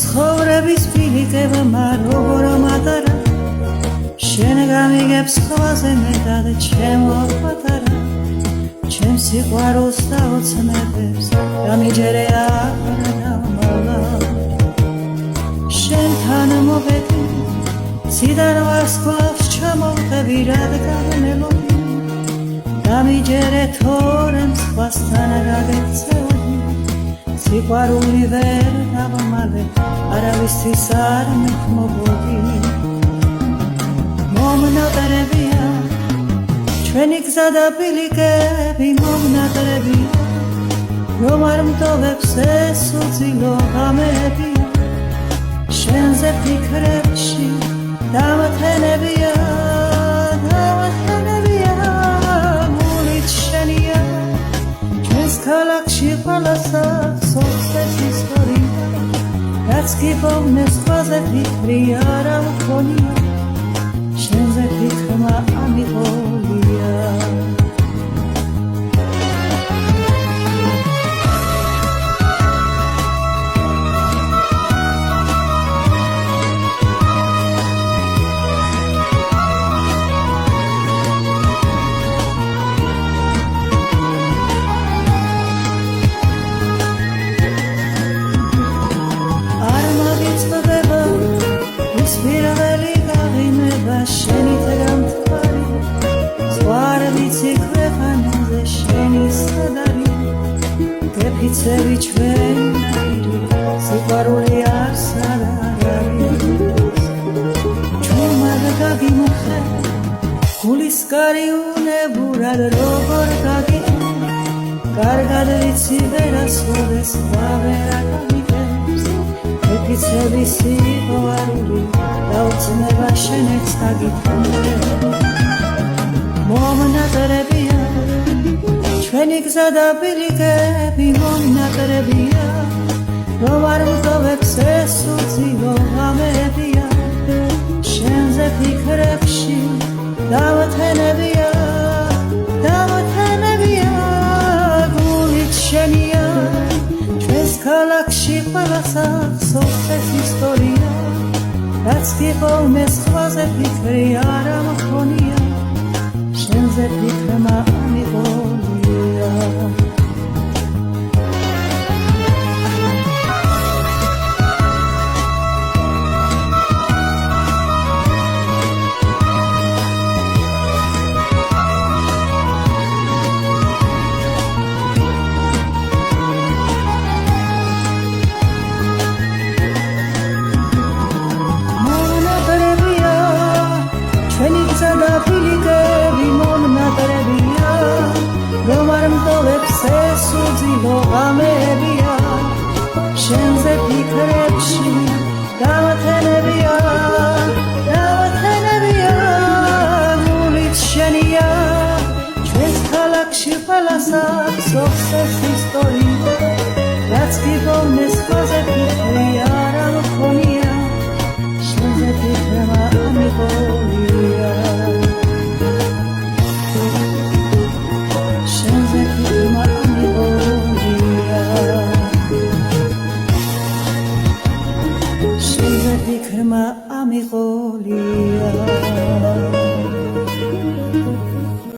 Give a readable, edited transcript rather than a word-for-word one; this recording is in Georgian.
ცხოვრების ფილიკებმა როგორ მატარა შენ გამიგებს ყველაზე მეტად ჩემო პატარა ჩემს სიყვარულს დაოცნებებს გამიჯერე აღარ შენთან მოვედი ციდან ვარსკვლავს ჩამოვდები რადგან მელოდი გამიჯერე თორემ სხვასთან გადექცევი სიყვარული ვერ დავამალე არავისთვის არ მოგოდი მომნატრებია ჩვენი გზა და ბილიკები მომნატრებია რომ არ მტოვებს ეს უძილო ღამებია შენზე ფიქრებში დამათენებია მულით შენია ჩვენს ქალაქში ყველასა ხსოვს ეს ისტორია რაც გიპოვნეს ყველაზე ფიქრი არა მქონია შენზე ფიქრმა ამიღოლია Pizzeri ჩვენაირი სიყვარული არც არ არის ჩუმად გაგიმხე გულის კარი უნებურად როგორ გაგიმხე კარგად ვიცი ვერასოდეს და ვერ გამიგებს პიცები სიყვარული დაუცნება შენეც გაგიფრინდე მომნატრებია ჩვენი გზა და ბილიკები მომნატრებია რომ არ მტოვებს ეს უძილო ღამებია შენზე ფიქრებში დავათენებია გულით შენია ჩვენს ქალაქში ყველასა ხსოვს ეს ისტორია რაც გიპოვნეს ყველაზე ფიქრი არა მქონია შენზე ფიქრმა ამიღოლია მომნატრებია ჩვენი გზა და ბილიკები მომნატრებია რომ არ მტოვებს ეს უძილო ღამებია შენზე ფიქრებში დავათენებია გულით შენია ჩვენს ქალაქში ყველასა ხსოვს ეს ისტორია რაც გიპოვნეს ყველაზე ფიქრი არა მქონია შენზე ფიქრმა ამიღოლია შენზე ფიქრმა ამიღოლია შენზე ფიქრმა ამიღოლია